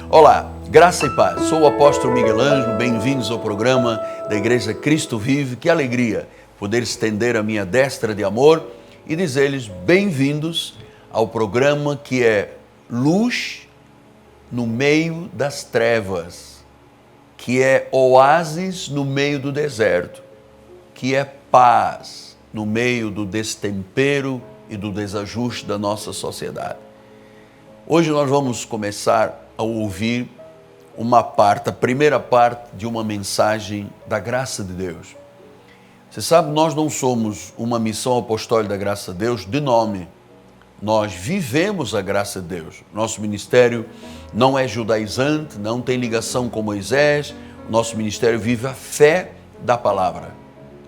Olá, graça e paz. Sou o apóstolo Miguel Ângelo, bem-vindos ao programa da Igreja Cristo Vive. Que alegria poder estender a minha destra de amor e dizer-lhes bem-vindos ao programa que é Luz no meio das trevas, que é oásis no meio do deserto, que é paz no meio do destempero e do desajuste da nossa sociedade. Hoje nós vamos começar a ouvir a primeira parte de uma mensagem da graça de Deus. Você sabe, nós não somos uma missão apostólica da graça de Deus de nome. Nós vivemos a graça de Deus. Nosso ministério não é judaizante, não tem ligação com Moisés. Nosso ministério vive a fé da palavra.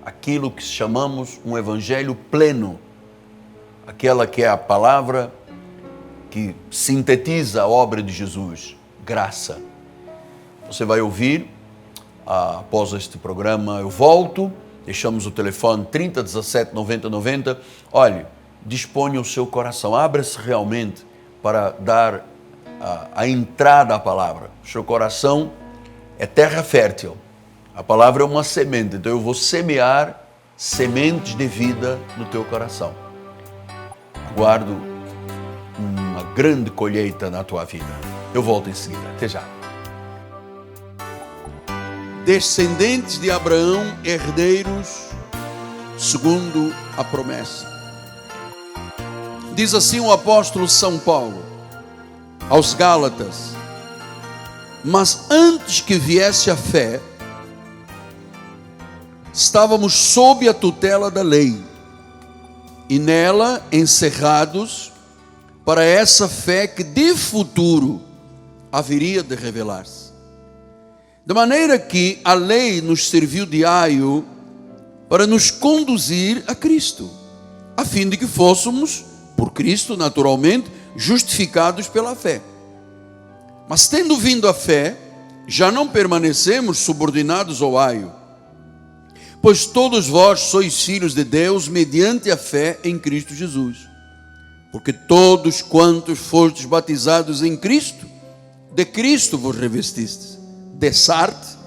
Aquilo que chamamos um evangelho pleno. Aquela que é a palavra que sintetiza a obra de Jesus, graça. Você vai ouvir, após este programa eu volto, deixamos o telefone 30 17 90 90. Olhe, disponha o seu coração, abra-se realmente para dar a entrada à palavra. O seu coração é terra fértil, a palavra é uma semente, então eu vou semear sementes de vida no teu coração. Aguardo uma grande colheita na tua vida. Eu volto em seguida. Até já. Descendentes de Abraão, herdeiros segundo a promessa. Diz assim o apóstolo São Paulo aos Gálatas: mas antes que viesse a fé, estávamos sob a tutela da lei, e nela encerrados para essa fé que de futuro haveria de revelar-se. De maneira que a lei nos serviu de aio para nos conduzir a Cristo, a fim de que fôssemos, por Cristo naturalmente, justificados pela fé. Mas tendo vindo a fé, já não permanecemos subordinados ao aio, pois todos vós sois filhos de Deus mediante a fé em Cristo Jesus. Porque todos quantos fostes batizados em Cristo, de Cristo vos revestistes. Dessarte,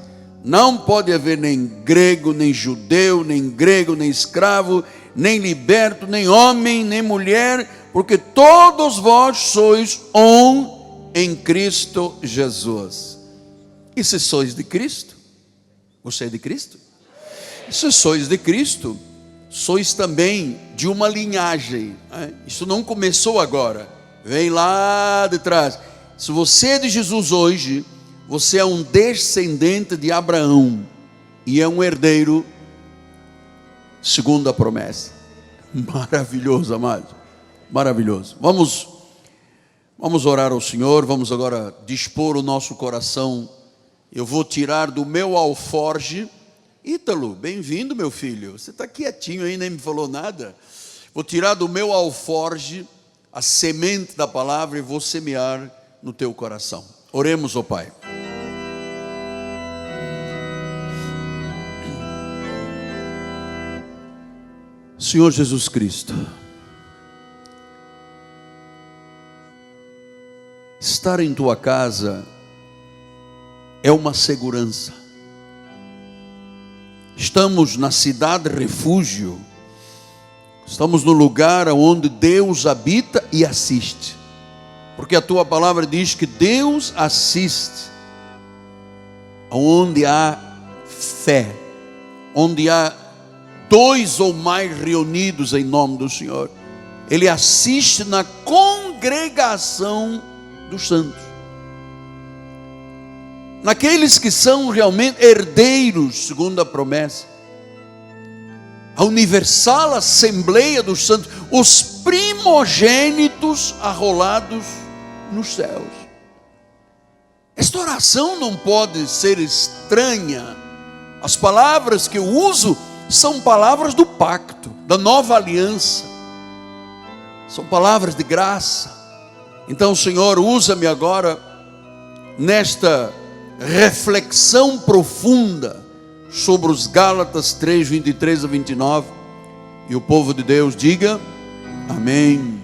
não pode haver nem grego, nem judeu, nem grego, nem escravo, nem liberto, nem homem, nem mulher, porque todos vós sois um em Cristo Jesus. E se sois de Cristo? Você é de Cristo? E se sois de Cristo, sois também de uma linhagem. Isso não começou agora, vem lá de trás. Se você é de Jesus hoje, você é um descendente de Abraão e é um herdeiro segundo a promessa. Maravilhoso, amado, maravilhoso. Vamos orar ao Senhor. Vamos agora dispor o nosso coração. Eu vou tirar do meu alforge. Ítalo, bem-vindo, meu filho. Você está quietinho aí, nem me falou nada. Vou tirar do meu alforge a semente da palavra e vou semear no teu coração. Oremos, ó Pai. Senhor Jesus Cristo, estar em tua casa é uma segurança. Estamos na cidade refúgio, estamos no lugar onde Deus habita e assiste, porque a tua palavra diz que Deus assiste onde há fé, onde há dois ou mais reunidos em nome do Senhor. Ele assiste na congregação dos santos, naqueles que são realmente herdeiros segundo a promessa, a universal assembleia dos santos, os primogênitos arrolados nos céus. Esta oração não pode ser estranha. As palavras que eu uso são palavras do pacto, da nova aliança, são palavras de graça. Então, Senhor, usa-me agora nesta reflexão profunda sobre os Gálatas 3, 23 a 29, e o povo de Deus diga amém,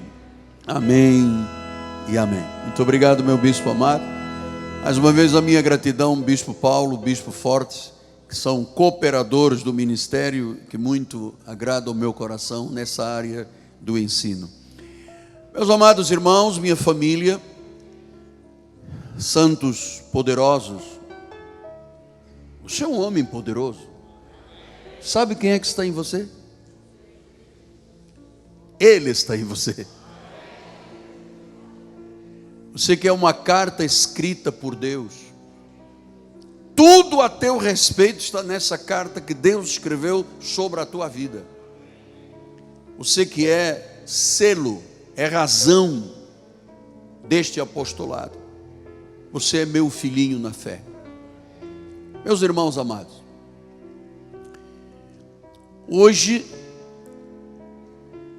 amém e amém. Muito obrigado, meu bispo amado. Mais uma vez a minha gratidão, Bispo Paulo, Bispo Fortes, que são cooperadores do ministério, que muito agrada o meu coração nessa área do ensino. Meus amados irmãos, minha família, santos poderosos, você é um homem poderoso. Sabe quem é que está em você? Ele está em você. Você que é uma carta escrita por Deus. Tudo a teu respeito está nessa carta que Deus escreveu sobre a tua vida. Você que é selo, é razão deste apostolado. Você é meu filhinho na fé. Meus irmãos amados, hoje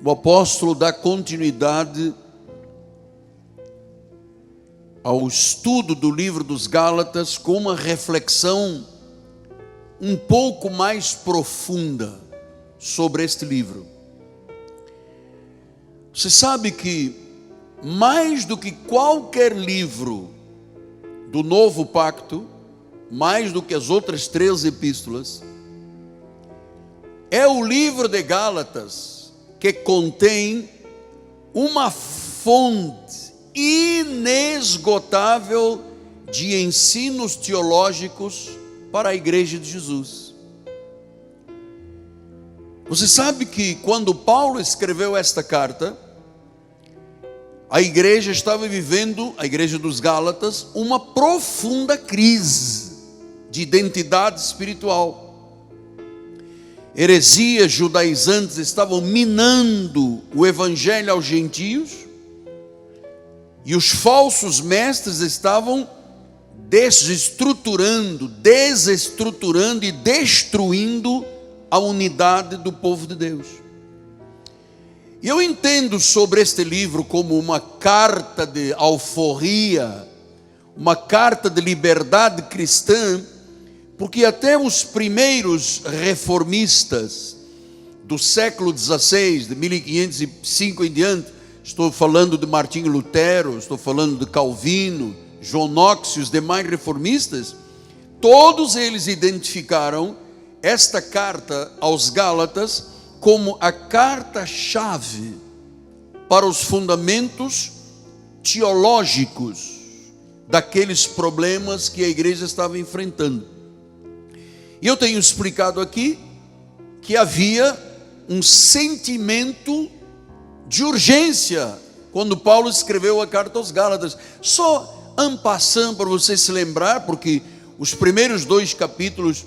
o apóstolo dá continuidade ao estudo do livro dos Gálatas com uma reflexão um pouco mais profunda sobre este livro. Você sabe que mais do que qualquer livro do Novo Pacto, mais do que as outras 3 epístolas, é o livro de Gálatas que contém uma fonte inesgotável de ensinos teológicos para a igreja de Jesus. Você sabe que quando Paulo escreveu esta carta, a igreja estava vivendo, a igreja dos Gálatas, uma profunda crise de identidade espiritual. Heresias judaizantes estavam minando o evangelho aos gentios, e os falsos mestres estavam desestruturando e destruindo a unidade do povo de Deus. E eu entendo sobre este livro como uma carta de alforria, uma carta de liberdade cristã, porque até os primeiros reformistas do século XVI, de 1505 em diante, estou falando de Martinho Lutero, estou falando de Calvino, João Knox e os demais reformistas, todos eles identificaram esta carta aos Gálatas como a carta-chave para os fundamentos teológicos daqueles problemas que a igreja estava enfrentando. E eu tenho explicado aqui que havia um sentimento de urgência quando Paulo escreveu a carta aos Gálatas. Só en passant para você se lembrar, porque os primeiros 2 capítulos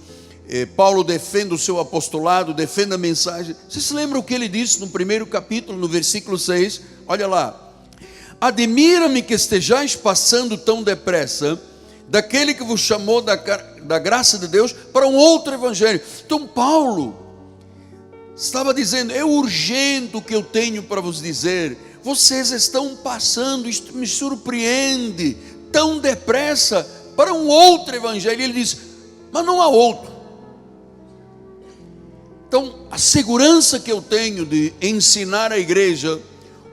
Paulo defende o seu apostolado, defende a mensagem. Você se lembra o que ele disse no primeiro capítulo, no versículo 6? Olha lá: admira-me que estejais passando tão depressa daquele que vos chamou da graça de Deus para um outro evangelho. Então Paulo estava dizendo: é urgente o que eu tenho para vos dizer. Vocês estão passando, isto me surpreende, tão depressa para um outro evangelho. Ele diz: mas não há outro. Então, a segurança que eu tenho de ensinar a igreja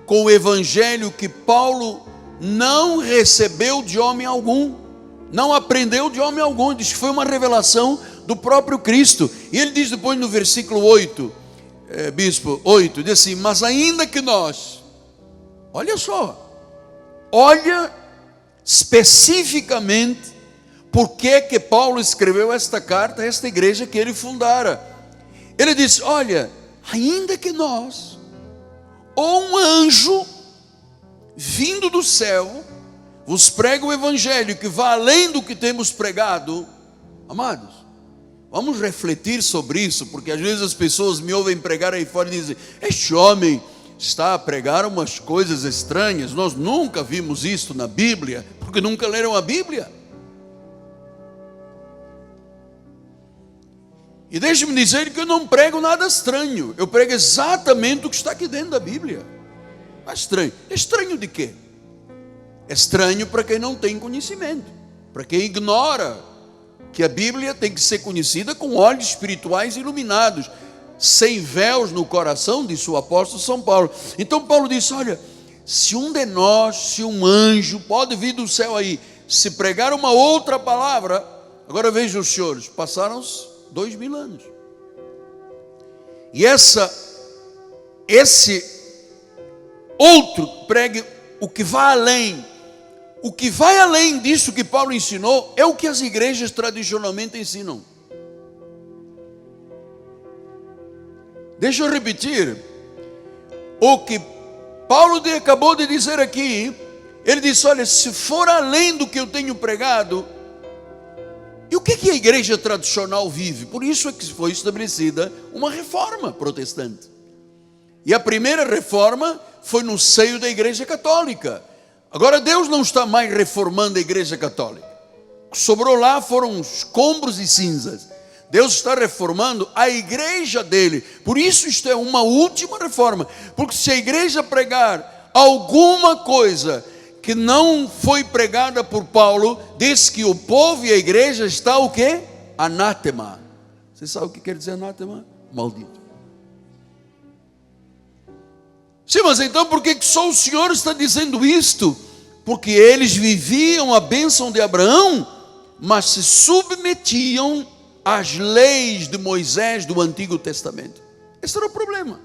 com o evangelho que Paulo não recebeu de homem algum, não aprendeu de homem algum, diz que foi uma revelação do próprio Cristo. E ele diz depois no versículo 8, bispo, 8, diz assim: mas ainda que nós, olha só, olha especificamente por que Paulo escreveu esta carta a esta igreja que ele fundara. Ele diz: olha, ainda que nós, ou um anjo vindo do céu, vos prega o evangelho que vai além do que temos pregado. Amados, vamos refletir sobre isso, porque às vezes as pessoas me ouvem pregar aí fora e dizem: este homem está a pregar umas coisas estranhas, nós nunca vimos isso na Bíblia, porque nunca leram a Bíblia. E deixe-me dizer que eu não prego nada estranho, eu prego exatamente o que está aqui dentro da Bíblia. É estranho. Estranho de quê? É estranho para quem não tem conhecimento, para quem ignora que a Bíblia tem que ser conhecida com olhos espirituais iluminados, sem véus no coração, disse o apóstolo São Paulo. Então Paulo disse: olha, se um de nós, se um anjo, pode vir do céu aí, se pregar uma outra palavra, agora vejam os senhores, passaram-se 2000 anos. E esse outro pregue o que vai além. O que vai além disso que Paulo ensinou é o que as igrejas tradicionalmente ensinam. Deixa eu repetir. O que Paulo acabou de dizer aqui, ele disse: olha, se for além do que eu tenho pregado, e o que a igreja tradicional vive? Por isso é que foi estabelecida uma reforma protestante. E a primeira reforma foi no seio da igreja católica. Agora Deus não está mais reformando a igreja católica. O que sobrou lá foram escombros e cinzas. Deus está reformando a igreja dele. Por isso isto é uma última reforma. Porque se a igreja pregar alguma coisa que não foi pregada por Paulo, diz que o povo e a igreja está o quê? Anátema. Você sabe o que quer dizer anátema? Maldito. Sim, mas então por que só o Senhor está dizendo isto? Porque eles viviam a bênção de Abraão, mas se submetiam às leis de Moisés do Antigo Testamento. Esse era o problema.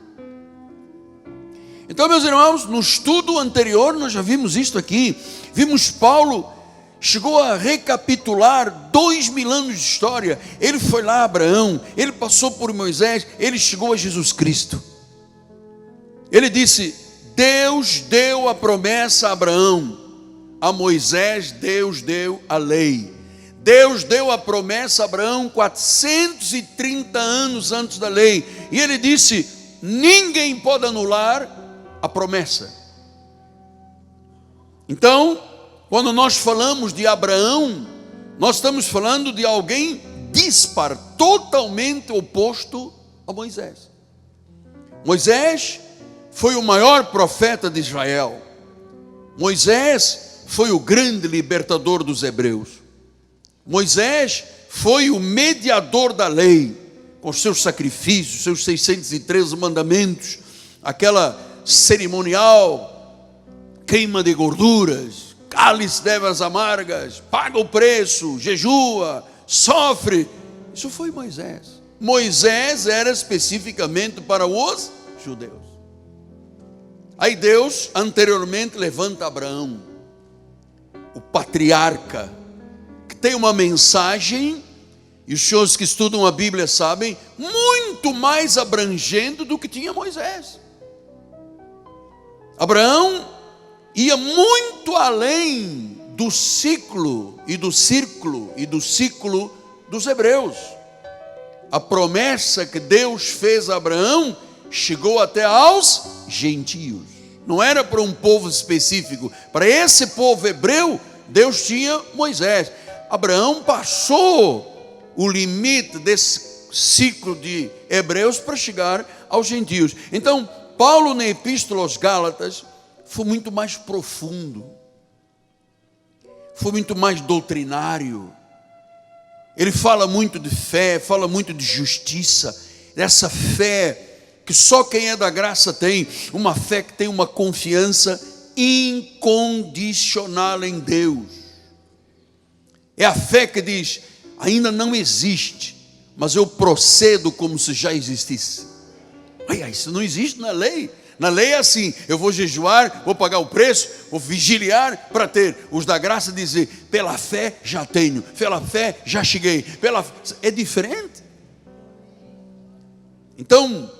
Então, meus irmãos, no estudo anterior nós já vimos isto aqui. Vimos Paulo chegou a recapitular 2000 anos de história. Ele foi lá a Abraão, ele passou por Moisés, ele chegou a Jesus Cristo. Ele disse: Deus deu a promessa a Abraão, a Moisés Deus deu a lei. Deus deu a promessa a Abraão 430 anos antes da lei. E ele disse: ninguém pode anular a promessa. Então, quando nós falamos de Abraão, nós estamos falando de alguém dispar, totalmente oposto a Moisés. Moisés foi o maior profeta de Israel. Moisés foi o grande libertador dos hebreus. Moisés foi o mediador da lei, com seus sacrifícios, seus 613 mandamentos, aquela cerimonial, queima de gorduras, cálice de ervas amargas, paga o preço, jejua, sofre. Isso foi Moisés. Moisés era especificamente para os judeus. Aí Deus anteriormente levanta Abraão, o patriarca, que tem uma mensagem, e os senhores que estudam a Bíblia sabem, muito mais abrangente do que tinha Moisés. Abraão ia muito além do ciclo e do círculo e do ciclo dos hebreus. A promessa que Deus fez a Abraão chegou até aos gentios. Não era para um povo específico. Para esse povo hebreu, Deus tinha Moisés. Abraão passou o limite desse ciclo de hebreus para chegar aos gentios. Então, Paulo na Epístola aos Gálatas foi muito mais profundo, foi muito mais doutrinário. Ele fala muito de fé, fala muito de justiça, dessa fé que só quem é da graça tem, uma fé que tem uma confiança incondicional em Deus. É a fé que diz: ainda não existe, mas eu procedo como se já existisse. Isso não existe na lei. Na lei é assim: eu vou jejuar, vou pagar o preço, vou vigiliar para ter. Os da graça dizem: pela fé já tenho, pela fé já cheguei. É diferente. Então,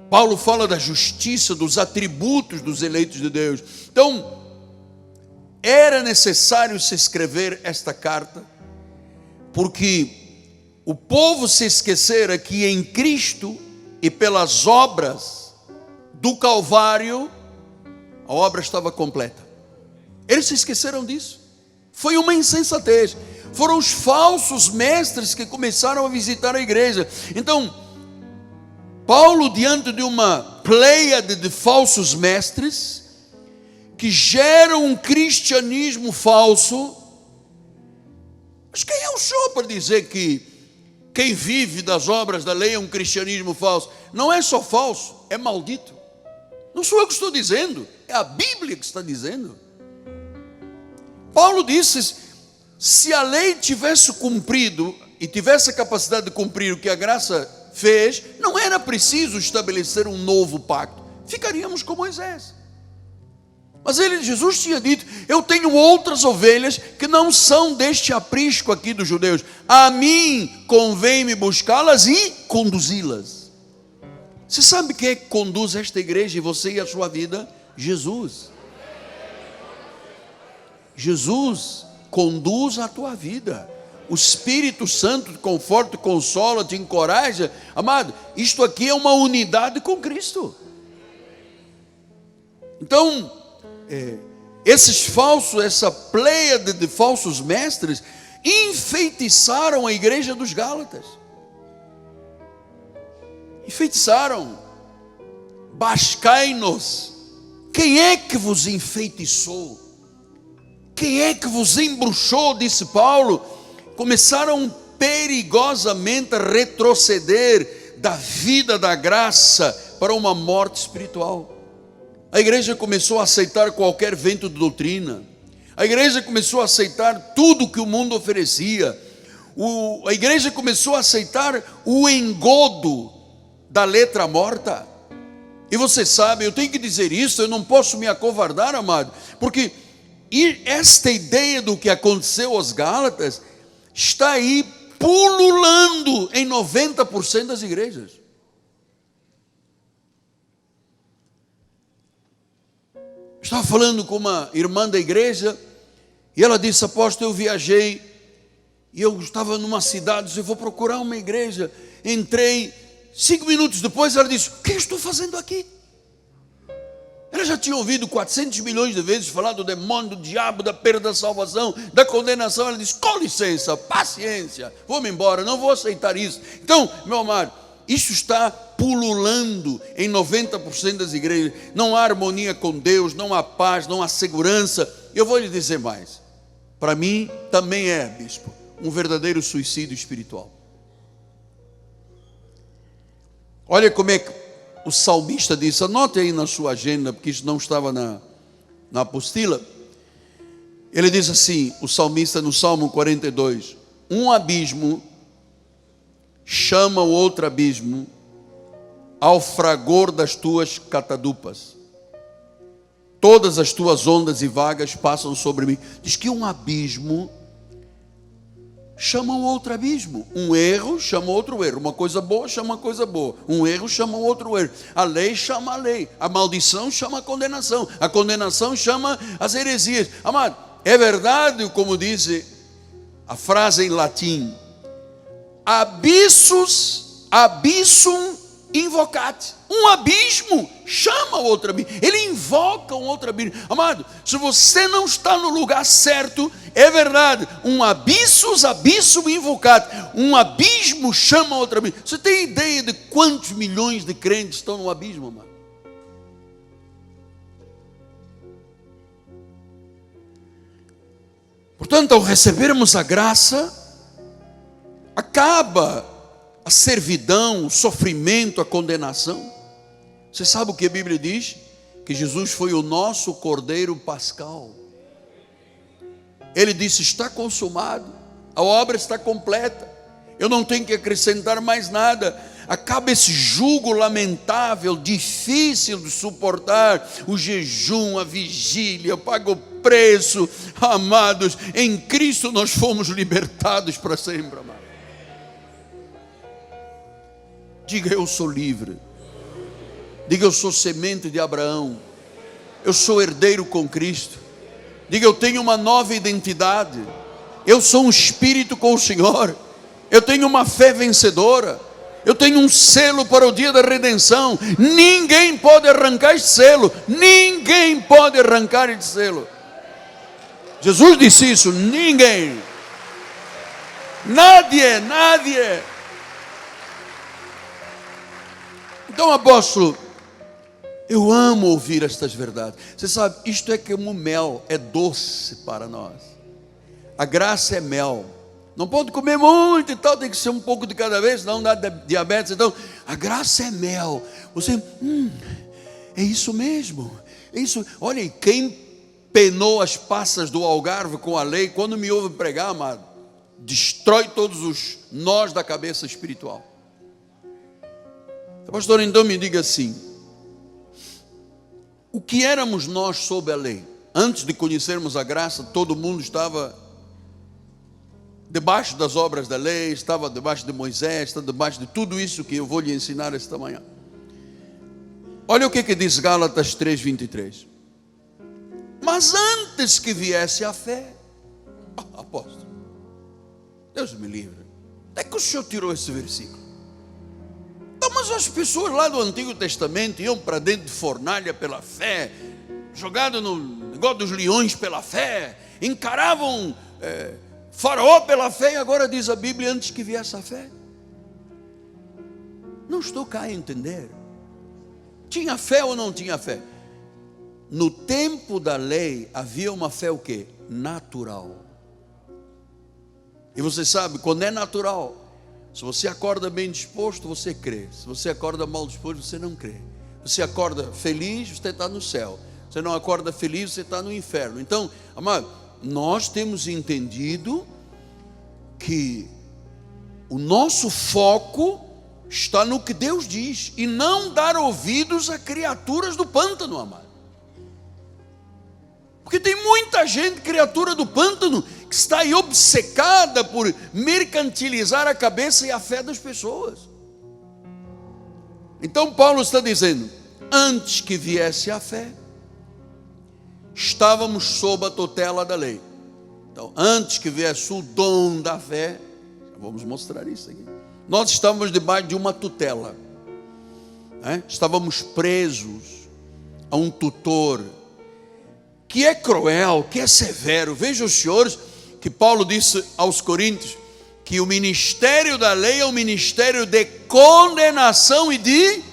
Paulo fala da justiça, dos atributos dos eleitos de Deus. Então, era necessário se escrever esta carta, porque o povo se esquecera que em Cristo e pelas obras do Calvário, a obra estava completa. Eles se esqueceram disso. Foi uma insensatez. Foram os falsos mestres que começaram a visitar a igreja. Então, Paulo, diante de uma pleiade de falsos mestres, que geram um cristianismo falso, mas quem é o senhor para dizer que quem vive das obras da lei é um cristianismo falso? Não é só falso, é maldito. Não sou eu que estou dizendo, é a Bíblia que está dizendo. Paulo disse: se a lei tivesse cumprido e tivesse a capacidade de cumprir o que a graça fez, não era preciso estabelecer um novo pacto, ficaríamos com Moisés. Mas Jesus tinha dito: eu tenho outras ovelhas que não são deste aprisco aqui dos judeus, a mim convém-me buscá-las e conduzi-las. Você sabe quem é que conduz esta igreja e você e a sua vida? Jesus. Jesus conduz a tua vida. O Espírito Santo te conforta, te consola, te encoraja. Amado, isto aqui é uma unidade com Cristo. Então, essa pleiade de falsos mestres enfeitiçaram a igreja dos Gálatas. Enfeitiçaram. Bascai-nos. Quem é que vos enfeitiçou? Quem é que vos embruxou? Disse Paulo. Começaram perigosamente a retroceder da vida da graça para uma morte espiritual. A igreja começou a aceitar qualquer vento de doutrina. A igreja começou a aceitar tudo que o mundo oferecia. A igreja começou a aceitar o engodo da letra morta. E você sabe, eu tenho que dizer isso, eu não posso me acovardar, amado, porque esta ideia do que aconteceu aos Gálatas está aí pululando em 90% das igrejas. Estava falando com uma irmã da igreja e ela disse: apóstolo, eu viajei e eu estava numa cidade, disse, eu vou procurar uma igreja. Entrei, 5 minutos depois ela disse: o que eu estou fazendo aqui? Ela já tinha ouvido 400 milhões de vezes falar do demônio, do diabo, da perda da salvação, da condenação. Ela disse: com licença, paciência, vou-me embora, não vou aceitar isso. Então, meu amado, isso está pululando em 90% das igrejas. Não há harmonia com Deus, não há paz, não há segurança. Eu vou lhe dizer mais, para mim também é, bispo, um verdadeiro suicídio espiritual. Olha como é que o salmista disse, anote aí na sua agenda, porque isso não estava na apostila. Ele diz assim, o salmista no Salmo 42, um abismo chama o outro abismo ao fragor das tuas catadupas. Todas as tuas ondas e vagas passam sobre mim. Diz que um abismo chama o outro abismo. Um erro chama outro erro. Uma coisa boa chama uma coisa boa. Um erro chama outro erro. A lei chama a lei. A maldição chama a condenação. A condenação chama as heresias. Amado, é verdade, como diz a frase em latim, abissum invocat. Um abismo chama o outro abismo. Ele invoca um outro abismo. Amado, se você não está no lugar certo, é verdade, um abissum invocat. Um abismo chama outro abismo. Você tem ideia de quantos milhões de crentes estão no abismo, amado? Portanto, ao recebermos a graça, acaba a servidão, o sofrimento, a condenação. Você sabe o que a Bíblia diz? Que Jesus foi o nosso Cordeiro Pascal. Ele disse: está consumado, a obra está completa, eu não tenho que acrescentar mais nada. Acaba esse jugo lamentável, difícil de suportar, o jejum, a vigília, paga o preço. Amados, em Cristo nós fomos libertados para sempre, amados. Diga: eu sou livre. Diga: eu sou semente de Abraão. Eu sou herdeiro com Cristo. Diga: eu tenho uma nova identidade. Eu sou um espírito com o Senhor. Eu tenho uma fé vencedora. Eu tenho um selo para o dia da redenção. Ninguém pode arrancar esse selo. Ninguém pode arrancar esse selo. Jesus disse isso: ninguém. Nadie. Então, apóstolo, eu amo ouvir estas verdades. Você sabe, isto é como mel, é doce para nós. A graça é mel. Não pode comer muito e tal, tem que ser um pouco de cada vez, não dá diabetes. Então, a graça é mel. Você, é isso mesmo. É isso. Olha, quem penou as passas do Algarve com a lei, quando me ouve pregar, amado, destrói todos os nós da cabeça espiritual. Pastor, então me diga assim, o que éramos nós sob a lei? Antes de conhecermos a graça, todo mundo estava debaixo das obras da lei, estava debaixo de Moisés, estava debaixo de tudo isso que eu vou lhe ensinar esta manhã. Olha o que diz Gálatas 3:23. Mas antes que viesse a fé, apóstolo, Deus me livre, onde é que o senhor tirou esse versículo? Então, mas as pessoas lá do Antigo Testamento iam para dentro de fornalha pela fé, jogado no negócio dos leões pela fé, encaravam Faraó pela fé, e agora diz a Bíblia, antes que viesse a fé. Não estou cá a entender. Tinha fé ou não tinha fé? No tempo da lei havia uma fé o quê? Natural. E você sabe, quando é natural, se você acorda bem disposto, você crê. Se você acorda mal disposto, você não crê. Você acorda feliz, você está no céu. Você não acorda feliz, você está no inferno. Então, amado, nós temos entendido que o nosso foco está no que Deus diz, e não dar ouvidos a criaturas do pântano, amado. Porque tem muita gente, criatura do pântano, que está aí obcecada por mercantilizar a cabeça e a fé das pessoas. Então Paulo está dizendo, antes que viesse a fé, estávamos sob a tutela da lei. Então, antes que viesse o dom da fé, vamos mostrar isso aqui. Nós estávamos debaixo de uma tutela, né? Estávamos presos a um tutor que é cruel, que é severo. Veja os senhores que Paulo disse aos Coríntios que o ministério da lei é o ministério de condenação e de...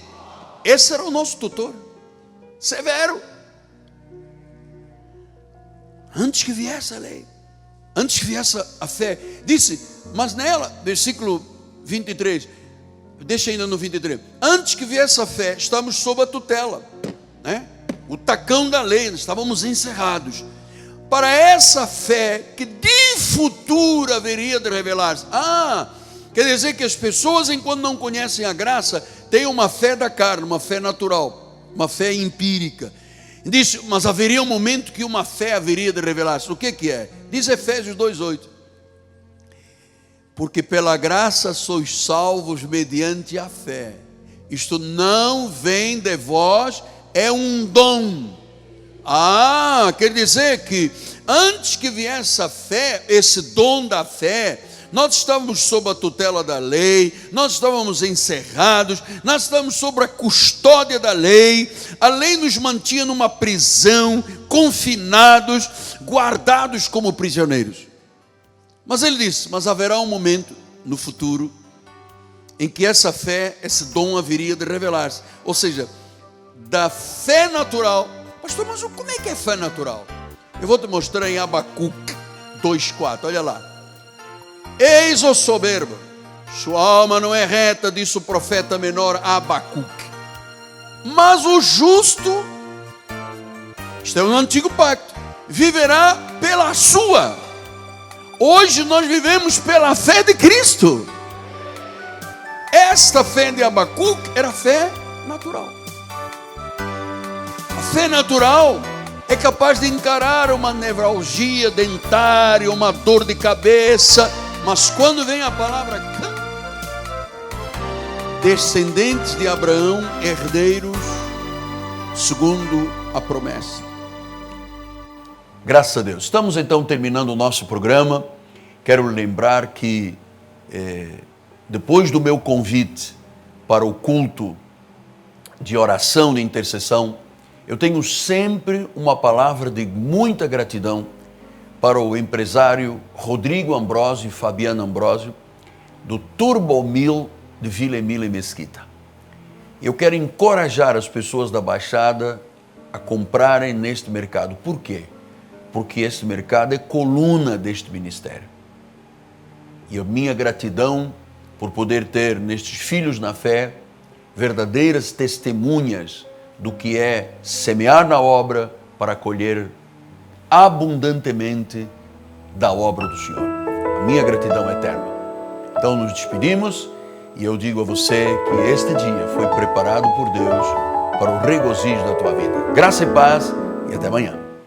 Esse era o nosso tutor, severo. Antes que viesse a lei, antes que viesse a fé, disse, mas nela, versículo 23, deixa ainda no 23, antes que viesse a fé, estamos sob a tutela, né? O tacão da lei, estávamos encerrados, para essa fé que de futuro haveria de revelar-se. Quer dizer que as pessoas, enquanto não conhecem a graça, têm uma fé da carne, uma fé natural, uma fé empírica. Diz, mas haveria um momento que uma fé haveria de revelar-se. O que é? Diz Efésios 2:8. Porque pela graça sois salvos mediante a fé. Isto não vem de vós, é um dom. Quer dizer que antes que viesse a fé, esse dom da fé, nós estávamos sob a tutela da lei, nós estávamos encerrados, nós estávamos sob a custódia da lei, a lei nos mantinha numa prisão, confinados, guardados como prisioneiros. Mas ele disse, mas haverá um momento no futuro em que essa fé, esse dom haveria de revelar-se. Ou seja, da fé natural. Pastor, mas como é que é fé natural? Eu vou te mostrar em Abacuque 2:4, olha lá. Eis o soberbo, sua alma não é reta, disse o profeta menor Abacuque. Mas o justo, isto é um antigo pacto, viverá pela sua. Hoje nós vivemos pela fé de Cristo. Esta fé de Abacuque era fé natural. A fé natural é capaz de encarar uma nevralgia dentária, uma dor de cabeça, mas quando vem a palavra descendentes de Abraão, herdeiros segundo a promessa. Graças a Deus. Estamos então terminando o nosso programa. Quero lembrar que depois do meu convite para o culto de oração, de intercessão, eu tenho sempre uma palavra de muita gratidão para o empresário Rodrigo Ambrosio e Fabiana Ambrosio, do Turbomil de Vila Emília e Mesquita. Eu quero encorajar as pessoas da Baixada a comprarem neste mercado. Por quê? Porque este mercado é coluna deste ministério. E a minha gratidão por poder ter nestes filhos na fé verdadeiras testemunhas do que é semear na obra para colher abundantemente da obra do Senhor. A minha gratidão eterna. Então nos despedimos e eu digo a você que este dia foi preparado por Deus para o regozijo da tua vida. Graça e paz e até amanhã.